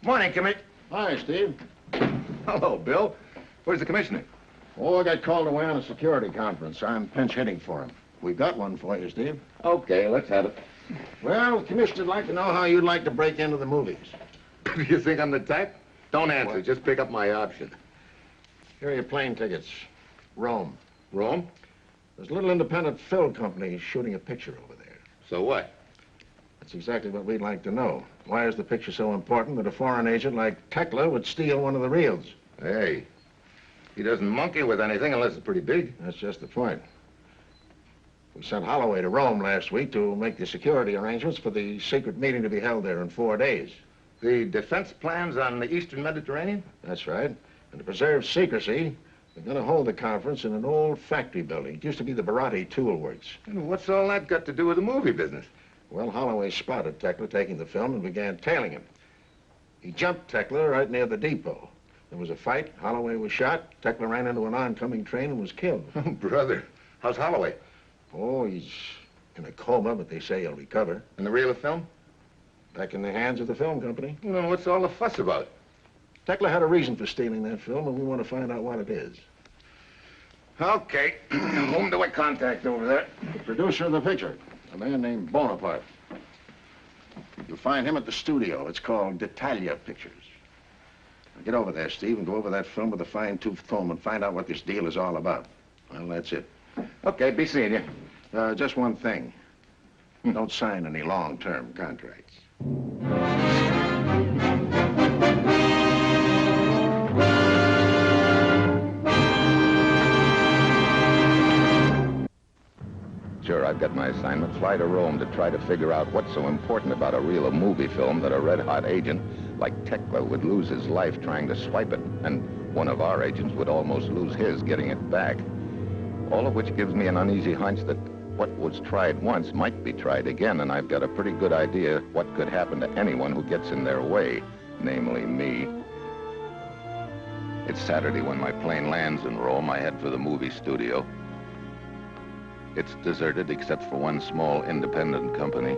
Morning, Commissioner. Hi, Steve. Hello, Bill. Where's the commissioner? Oh, I got called away on a security conference. I'm pinch hitting for him. We've got one for you, Steve. Okay, let's have it. Well, the commissioner'd like to know how you'd like to break into the movies. Do you think I'm the type? Don't answer. What? Just pick up my option. Here are your plane tickets. Rome. Rome? There's a little independent film company shooting a picture over there. So what? That's exactly what we'd like to know. Why is the picture so important that a foreign agent like Tekla would steal one of the reels? Hey, he doesn't monkey with anything unless it's pretty big. That's just the point. We sent Holloway to Rome last week to make the security arrangements for the secret meeting to be held there in 4 days. The defense plans on the Eastern Mediterranean? That's right. And to preserve secrecy, they're going to hold the conference in an old factory building. It used to be the Baratti Tool Works. And what's all that got to do with the movie business? Well, Holloway spotted Tekla taking the film and began tailing him. He jumped Tekla right near the depot. There was a fight. Holloway was shot. Tekla ran into an oncoming train and was killed. Oh, brother. How's Holloway? Oh, he's in a coma, but they say he'll recover. And the reel of film? Back in the hands of the film company. Well, what's all the fuss about? Tekla had a reason for stealing that film, and we want to find out what it is. Okay. Whom do I contact over there? The producer of the picture, a man named Bonaparte. You'll find him at the studio. It's called D'Italia Pictures. Now get over there, Steve, and go over that film with a fine-tooth comb and find out what this deal is all about. Well, that's it. Okay, be seeing you. Just one thing. Don't sign any long-term contracts. Sure, I've got my assignment. Fly to Rome to try to figure out what's so important about a reel of movie film that a red-hot agent like Tekla would lose his life trying to swipe it, and one of our agents would almost lose his getting it back. All of which gives me an uneasy hunch that what was tried once might be tried again, and I've got a pretty good idea what could happen to anyone who gets in their way, namely me. It's Saturday when my plane lands in Rome. I head for the movie studio. It's deserted except for one small independent company.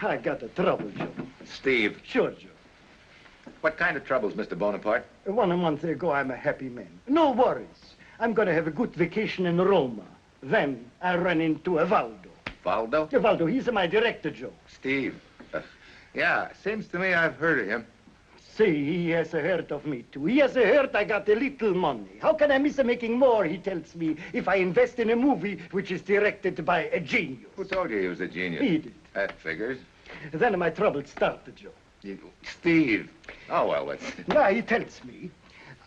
I got a trouble, Joe. Steve. Sure, Joe. What kind of troubles, Mr. Bonaparte? 1 month ago, I'm a happy man. No worries. I'm going to have a good vacation in Roma. Then I run into Evaldo. Valdo? Evaldo, he's my director, Joe. Steve. Yeah, seems to me I've heard of him. See, he has heard of me, too. He has heard I got a little money. How can I miss making more, he tells me, if I invest in a movie which is directed by a genius? Who told you he was a genius? He did. That figures. Then my trouble started, Joe. Steve. Oh, well, let's... Now he tells me,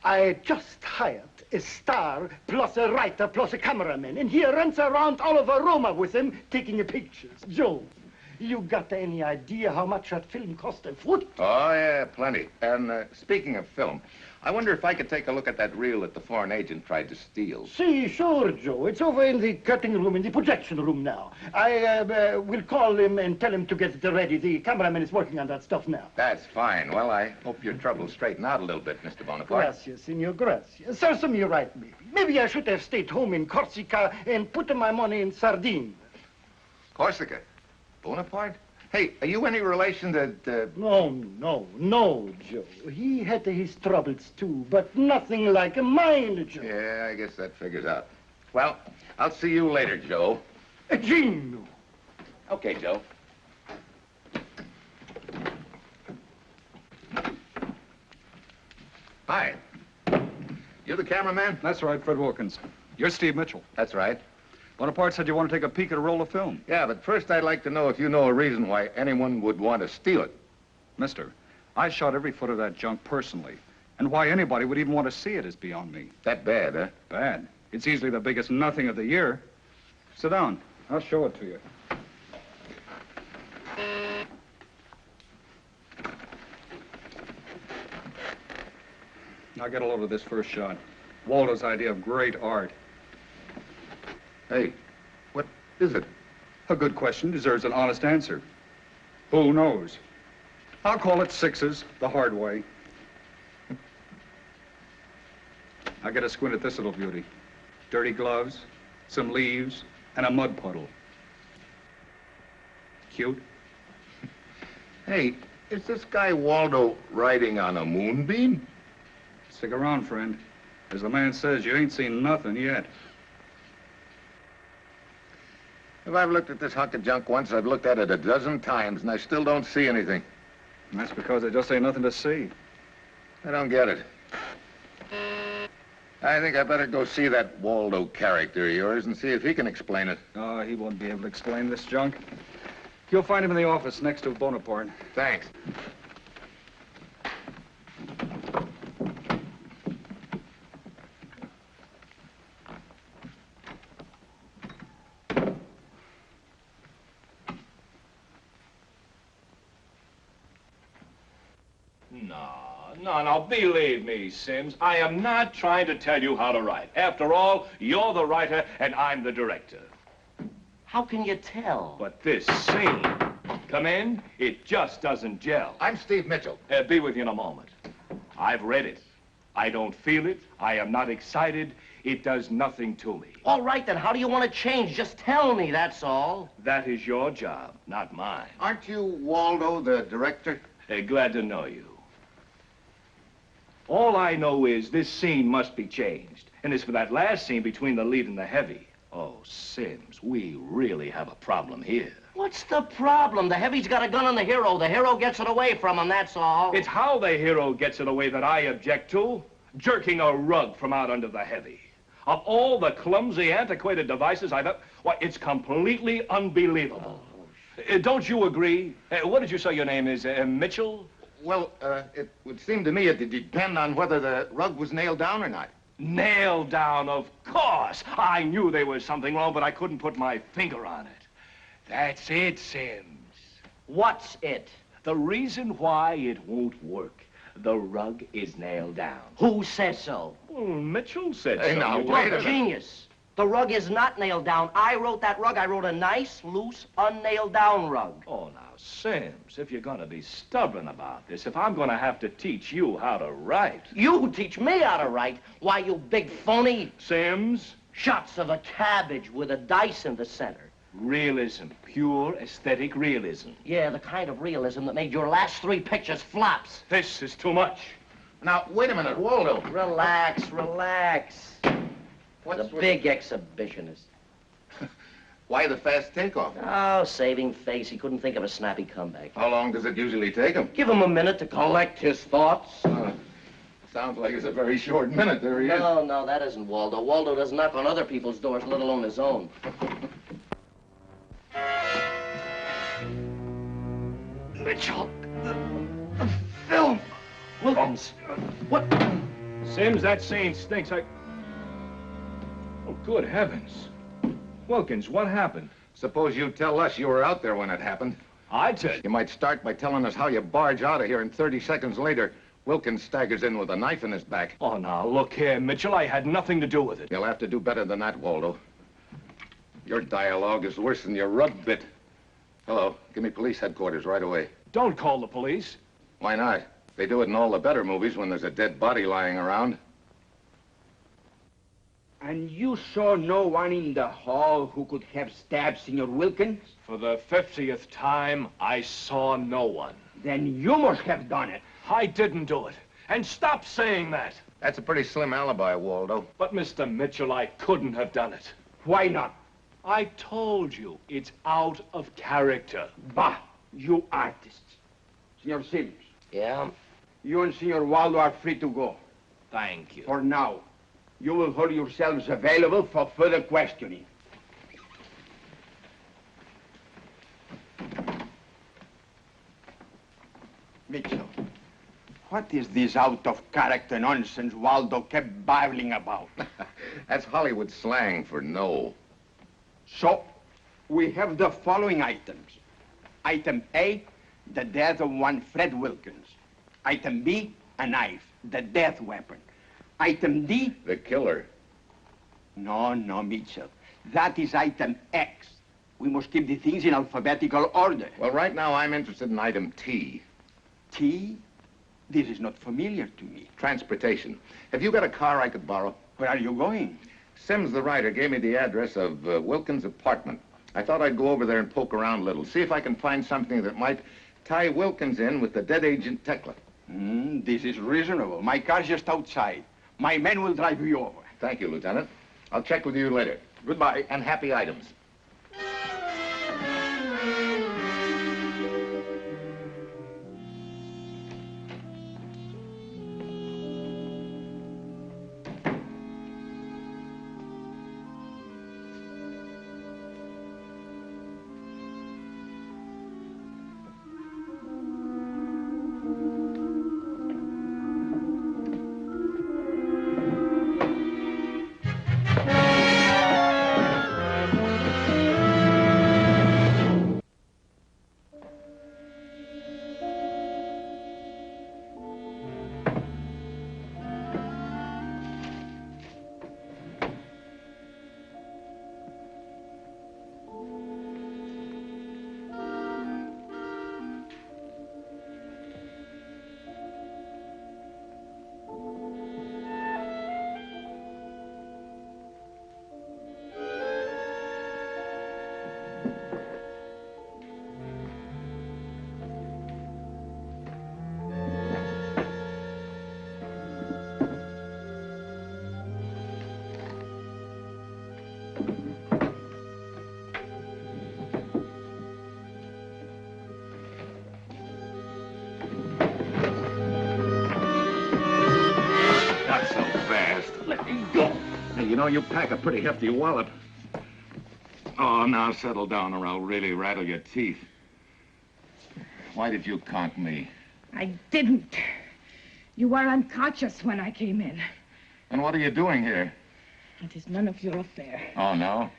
I just hired a star plus a writer plus a cameraman, and he runs around all over Roma with him taking pictures. Joe, you got any idea how much that film cost a foot? Oh, yeah, plenty. And speaking of film, I wonder if I could take a look at that reel that the foreign agent tried to steal. See, sure, Joe. It's over in the cutting room, in the projection room now. I will call him and tell him to get it ready. The cameraman is working on that stuff now. That's fine. Well, I hope your troubles straighten out a little bit, Mr. Bonaparte. Gracias, senor, gracias. Serves me right, maybe. Maybe I should have stayed home in Corsica and put my money in Sardinia. Corsica? Bonaparte? Hey, are you any relation to... No, Joe. He had his troubles, too, but nothing like mine, Joe. Yeah, I guess that figures out. Well, I'll see you later, Joe. Gino. Okay, Joe. Hi. You're the cameraman? That's right, Fred Wilkins. You're Steve Mitchell. That's right. Bonaparte said you want to take a peek at a roll of film. Yeah, but first I'd like to know if you know a reason why anyone would want to steal it. Mister, I shot every foot of that junk personally. And why anybody would even want to see it is beyond me. That bad, huh? Bad. It's easily the biggest nothing of the year. Sit down. I'll show it to you. Now get a load of this first shot. Waldo's idea of great art. Hey, what is it? A good question deserves an honest answer. Who knows? I'll call it sixes, the hard way. I'll get a squint at this little beauty. Dirty gloves, some leaves, and a mud puddle. Cute? Hey, is this guy Waldo riding on a moonbeam? Stick around, friend. As the man says, you ain't seen nothing yet. If I've looked at this hunk of junk once, I've looked at it a dozen times, and I still don't see anything. And that's because there just ain't nothing to see. I don't get it. I think I better go see that Waldo character of yours and see if he can explain it. Oh, he won't be able to explain this junk. You'll find him in the office next to Bonaparte. Thanks. No, believe me, Sims. I am not trying to tell you how to write. After all, you're the writer and I'm the director. How can you tell? But this scene, come in, it just doesn't gel. I'm Steve Mitchell. Be with you in a moment. I've read it. I don't feel it. I am not excited. It does nothing to me. All right, then, how do you want to change? Just tell me, that's all. That is your job, not mine. Aren't you Waldo, the director? Glad to know you. All I know is this scene must be changed. And it's for that last scene between the lead and the heavy. Oh, Sims, we really have a problem here. What's the problem? The heavy's got a gun on the hero. The hero gets it away from him, that's all. It's how the hero gets it away that I object to. Jerking a rug from out under the heavy. Of all the clumsy, antiquated devices I've ever... Why, it's completely unbelievable. Don't you agree? What did you say your name is? Mitchell? Well, it would seem to me it'd depend on whether the rug was nailed down or not. Nailed down, of course. I knew there was something wrong, but I couldn't put my finger on it. That's it, Sims. What's it? The reason why it won't work. The rug is nailed down. Who says so? Well, Mitchell said Hey, so. now, You wait a told minute. me. Genius. The rug is not nailed down. I wrote that rug. I wrote a nice, loose, unnailed down rug. Oh, now, Sims, if you're gonna be stubborn about this, if I'm gonna have to teach you how to write... You teach me how to write. Why, you big phony. Sims, Shots of a cabbage with a dice in the center. realism, pure aesthetic realism. Yeah, the kind of realism that made your last 3 pictures flops. This is too much. Now, wait a minute, Waldo. Relax, relax. What's The big exhibitionist. Why the fast takeoff? Oh, saving face. He couldn't think of a snappy comeback. How long does it usually take him? Give him a minute to collect his thoughts. Sounds like it's a very short minute. There he is. No, that isn't Waldo. Waldo doesn't knock on other people's doors, let alone his own. Mitchell, the film. Wilkins, what? Sims, that scene stinks. Oh, good heavens. Wilkins, what happened? Suppose you tell us you were out there when it happened. I tell you. You might start by telling us how you barge out of here, and 30 seconds later, Wilkins staggers in with a knife in his back. Oh, now, look here, Mitchell. I had nothing to do with it. You'll have to do better than that, Waldo. Your dialogue is worse than your rug bit. Hello, give me police headquarters right away. Don't call the police. Why not? They do it in all the better movies when there's a dead body lying around. And you saw no one in the hall who could have stabbed Senor Wilkins? For the 50th time, I saw no one. Then you must have done it. I didn't do it. And stop saying that. That's a pretty slim alibi, Waldo. But, Mr. Mitchell, I couldn't have done it. Why not? I told you, it's out of character. Bah, you artists. Senor Sims, Yeah? you and Senor Waldo are free to go. Thank you. For now. You will hold yourselves available for further questioning. Mitchell, what is this out-of-character nonsense Waldo kept babbling about? That's Hollywood slang for no. So, we have the following items. Item A, the death of one Fred Wilkins. Item B, a knife, the death weapon. Item D, The killer. no, Mitchell. That is item X. We must keep the things in alphabetical order. Well, right now I'm interested in item T. Key? This is not familiar to me. Transportation. Have you got a car I could borrow? Where are you going? Sims, the writer, gave me the address of Wilkins' apartment. I thought I'd go over there and poke around a little, see if I can find something that might tie Wilkins in with the dead agent Tekla. This is reasonable. My car's just outside. My men will drive you over. Thank you, Lieutenant. I'll check with you later. Goodbye. And happy items. You know, you pack a pretty hefty wallop. Oh, now settle down or I'll really rattle your teeth. Why did you conk me? I didn't. You were unconscious when I came in. And what are you doing here? It is none of your affair. Oh, no?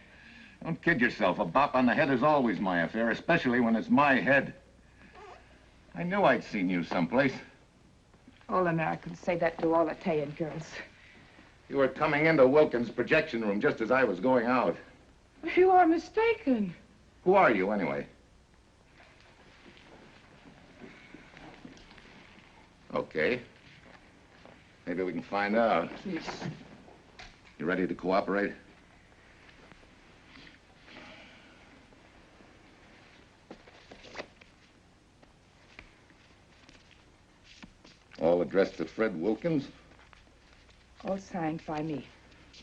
Don't kid yourself. A bop on the head is always my affair, especially when it's my head. I knew I'd seen you someplace. All Americans say that to all Italian girls. You were coming into Wilkins' projection room just as I was going out. You are mistaken. Who are you, anyway? Okay. Maybe we can find out. Please. You ready to cooperate? All addressed to Fred Wilkins? All signed by me,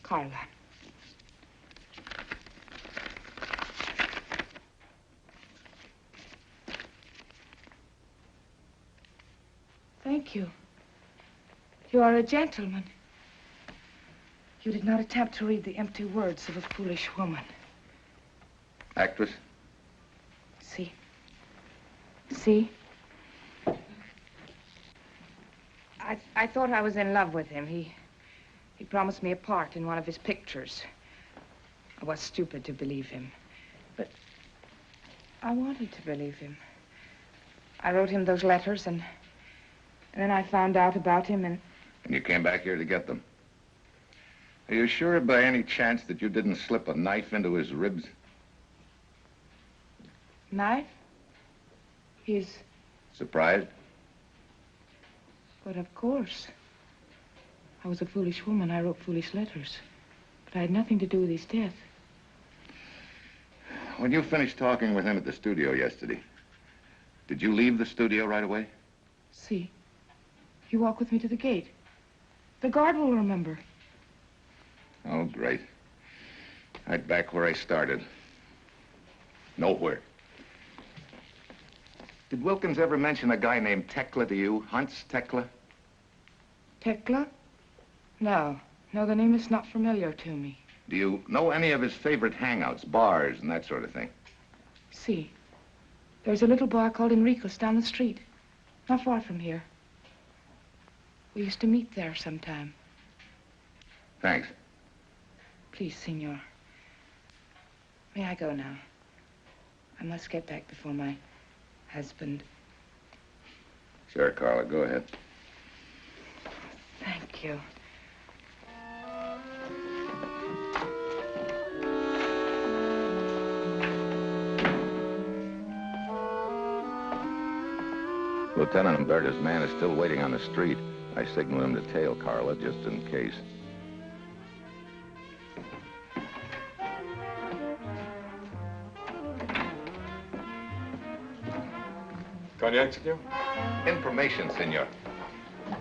Carla. Thank you. You are a gentleman. You did not attempt to read the empty words of a foolish woman. Actress? See? See? I thought I was in love with him. He promised me a part in one of his pictures. I was stupid to believe him, but I wanted to believe him. I wrote him those letters, and then I found out about him, and you came back here to get them? Are you sure by any chance that you didn't slip a knife into his ribs? Knife? He's... Surprised? But of course. I was a foolish woman. I wrote foolish letters. But I had nothing to do with his death. When you finished talking with him at the studio yesterday, did you leave the studio right away? See. You walk with me to the gate. The guard will remember. Oh, great. Right back where I started. Nowhere. Did Wilkins ever mention a guy named Tekla to you? Hans Tekla? Tekla? No. No, the name is not familiar to me. Do you know any of his favorite hangouts, bars, and that sort of thing? See. There's a little bar called Enrico's down the street. Not far from here. We used to meet there sometime. Thanks. Please, senor. May I go now? I must get back before my husband. Sure, Carla, go ahead. Thank you. Lieutenant Umberto's man is still waiting on the street. I signaled him to tail Carla just in case. Cognac, senor? Information, senor.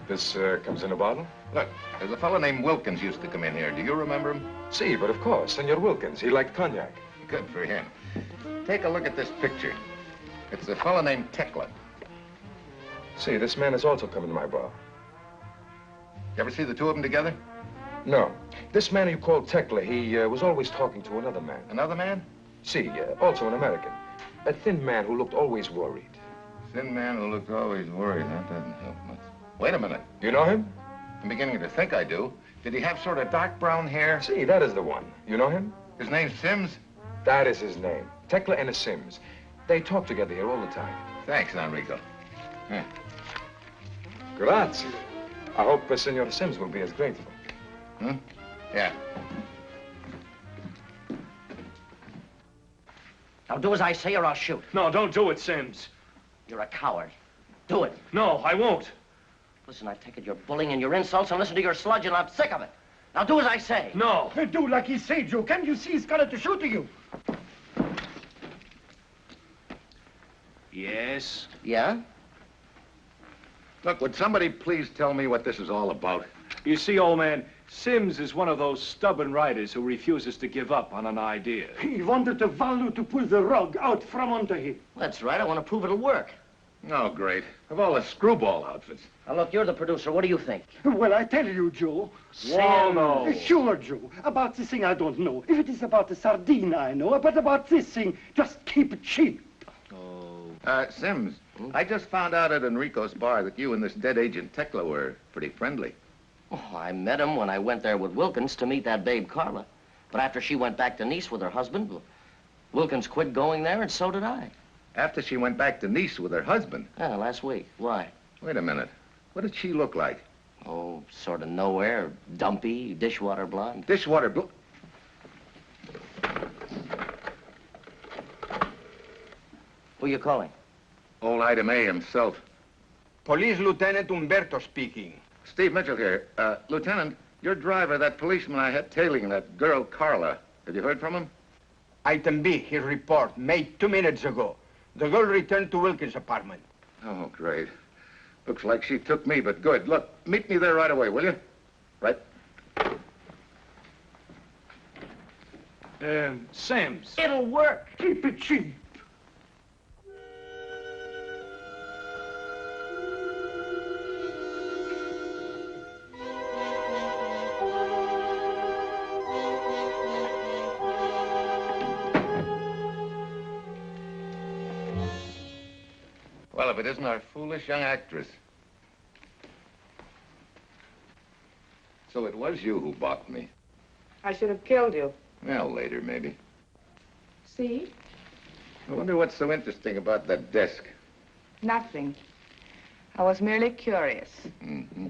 This comes in a bottle? Look, there's a fellow named Wilkins used to come in here. Do you remember him? Si, but of course, Senor Wilkins. He liked cognac. Good for him. Take a look at this picture. It's a fellow named Tekla. See, this man has also come in my bar. You ever see the two of them together? No. This man you call Tekla, he was always talking to another man. Another man? See, also an American. A thin man who looked always worried. Thin man who looked always worried. That doesn't help much. Wait a minute. You know him? I'm beginning to think I do. Did he have sort of dark brown hair? See, that is the one. You know him? His name's Sims? That is his name. Tekla and Sims. They talk together here all the time. Thanks, Enrico. Yeah. Grazie. I hope Senor Sims will be as grateful. Hmm? Yeah. Now do as I say or I'll shoot. No, don't do it, Sims. You're a coward. Do it. No, I won't. Listen, I've taken your bullying and your insults and listened to your sludge, and I'm sick of it. Now do as I say. No. Do like he say, Joe. Can't you see he's got to shoot to you? Yes? Yeah? Look, would somebody please tell me what this is all about? You see, old man, Sims is one of those stubborn writers who refuses to give up on an idea. He wanted the Valu to pull the rug out from under him. That's right. I want to prove it'll work. Oh, great. Of all the screwball outfits. Now, look, you're the producer. What do you think? Well, I tell you, Joe. Well, no. Sure, Joe. About this thing, I don't know. If it is about the sardine, I know. But about this thing, just keep it cheap. Sims, I just found out at Enrico's bar that you and this dead agent Tekla were pretty friendly. Oh, I met him when I went there with Wilkins to meet that babe Carla. But after she went back to Nice with her husband, Wilkins quit going there, and so did I. After she went back to Nice with her husband? Yeah, last week. Why? Wait a minute. What did she look like? Oh, sort of nowhere. Dumpy, dishwater blonde. Dishwater blonde. Who you calling? Old Item A himself. Police Lieutenant Umberto speaking. Steve Mitchell here. Lieutenant, your driver, that policeman I had tailing that girl, Carla. Have you heard from him? Item B, his report, made 2 minutes ago. The girl returned to Wilkins' apartment. Oh, great. Looks like she took me, but good. Look, meet me there right away, will you? Right. Sims. It'll work. Keep it cheap. Well, if it isn't our foolish young actress. So it was you who bought me. I should have killed you. Well, later, maybe. See? I wonder what's so interesting about that desk. Nothing. I was merely curious. Mm-hmm.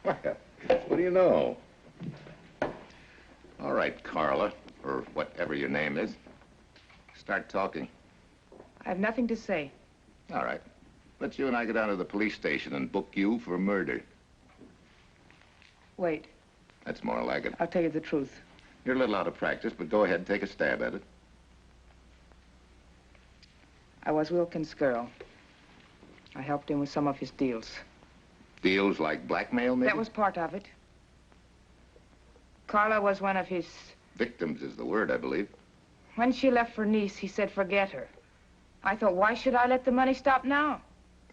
Well, what do you know? All right, Carla, or whatever your name is. Start talking. I have nothing to say. All right. Let's you and I go down to the police station and book you for murder. Wait. That's more like it. I'll tell you the truth. You're a little out of practice, but go ahead and take a stab at it. I was Wilkins' girl. I helped him with some of his deals. Deals like blackmail, maybe? That was part of it. Carla was one of his... Victims is the word, I believe. When she left for Nice, he said forget her. I thought, why should I let the money stop now?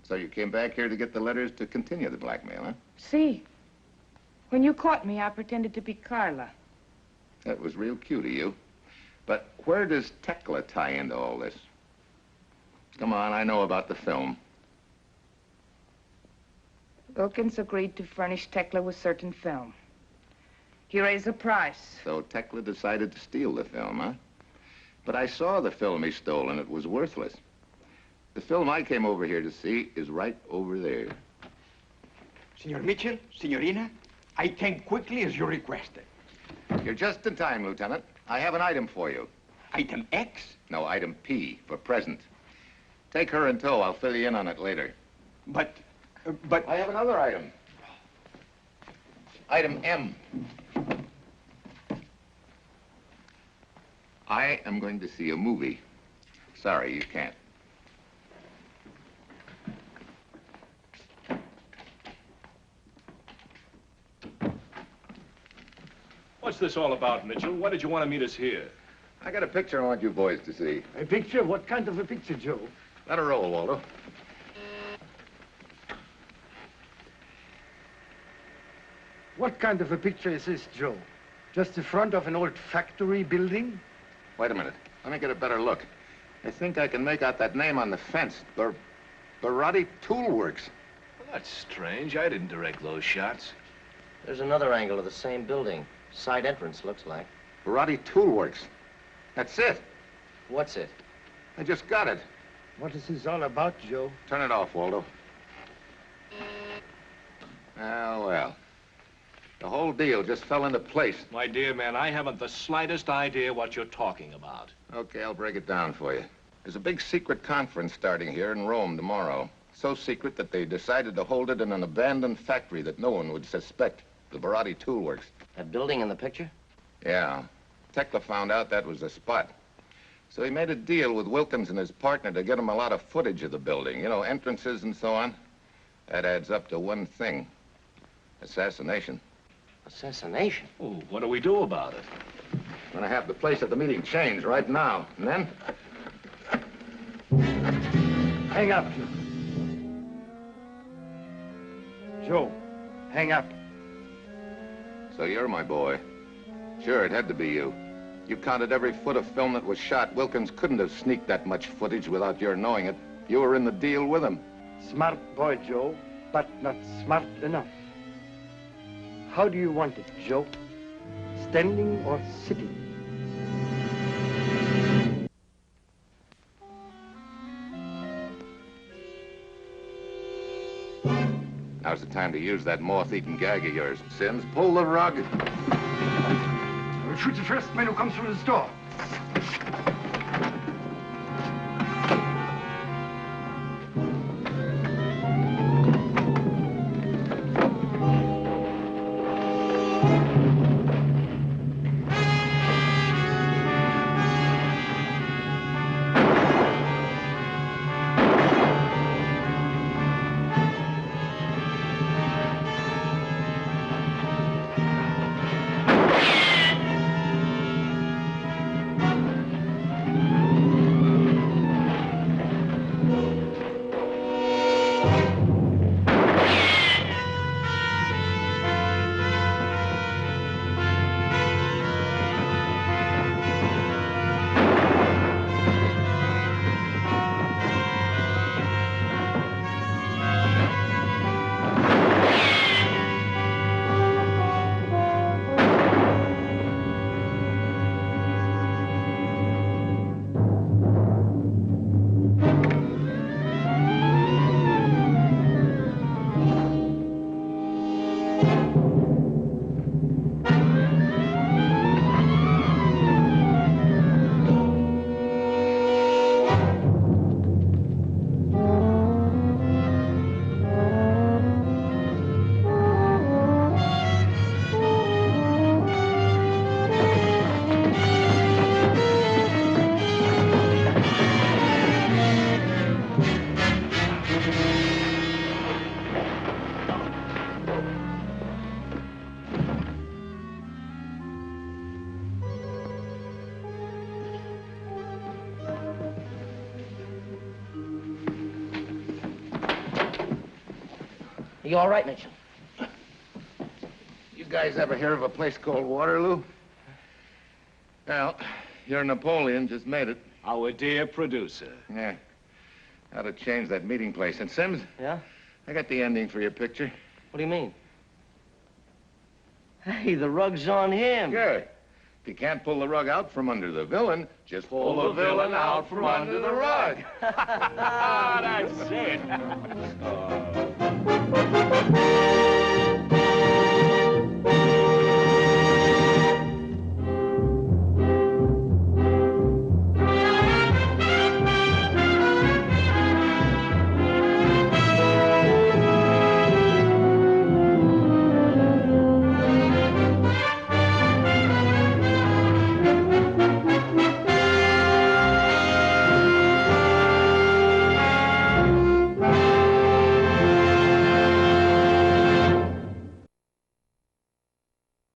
So you came back here to get the letters to continue the blackmail, huh? See, when you caught me, I pretended to be Carla. That was real cute of you. But where does Tekla tie into all this? Come on, I know about the film. Wilkins agreed to furnish Tekla with certain film. He raised the price. So Tekla decided to steal the film, huh? But I saw the film he stole, and it was worthless. The film I came over here to see is right over there. Senor Mitchell, Signorina, I came quickly as you requested. You're just in time, Lieutenant. I have an item for you. Item X? No, item P, for present. Take her in tow. I'll fill you in on it later. But... I have another item. Item M. I am going to see a movie. Sorry, you can't. What's this all about, Mitchell? Why did you want to meet us here? I got a picture I want you boys to see. A picture? What kind of a picture, Joe? Let her roll, Waldo. What kind of a picture is this, Joe? Just the front of an old factory building? Wait a minute. Let me get a better look. I think I can make out that name on the fence. Barotti Tool Works. Well, that's strange. I didn't direct those shots. There's another angle of the same building. Side entrance, looks like. Barotti Tool Works. That's it. What's it? I just got it. What is this all about, Joe? Turn it off, Waldo. Well. The whole deal just fell into place. My dear man, I haven't the slightest idea what you're talking about. Okay, I'll break it down for you. There's a big secret conference starting here in Rome tomorrow. So secret that they decided to hold it in an abandoned factory that no one would suspect. The Barotti Tool Works. That building in the picture? Yeah. Tekla found out that was the spot. So he made a deal with Wilkins and his partner to get him a lot of footage of the building. You know, entrances and so on. That adds up to one thing. Assassination. Assassination? Oh, what do we do about it? I'm gonna have the place at the meeting changed right now. And then? Hang up, Joe. Joe, hang up. So you're my boy. Sure, it had to be you. You counted every foot of film that was shot. Wilkins couldn't have sneaked that much footage without your knowing it. You were in the deal with him. Smart boy, Joe, but not smart enough. How do you want it, Joe? Standing or sitting? Now's the time to use that moth-eaten gag of yours. Sims, pull the rug. Shoot the first man who comes through the store. You all right, Mitchell? You guys ever hear of a place called Waterloo? Well, your Napoleon just made it. Our dear producer. Yeah. How to change that meeting place. And Sims? Yeah? I got the ending for your picture. What do you mean? Hey, the rug's on him. Good. If you can't pull the rug out from under the villain, just pull the villain out from under the rug. That's it.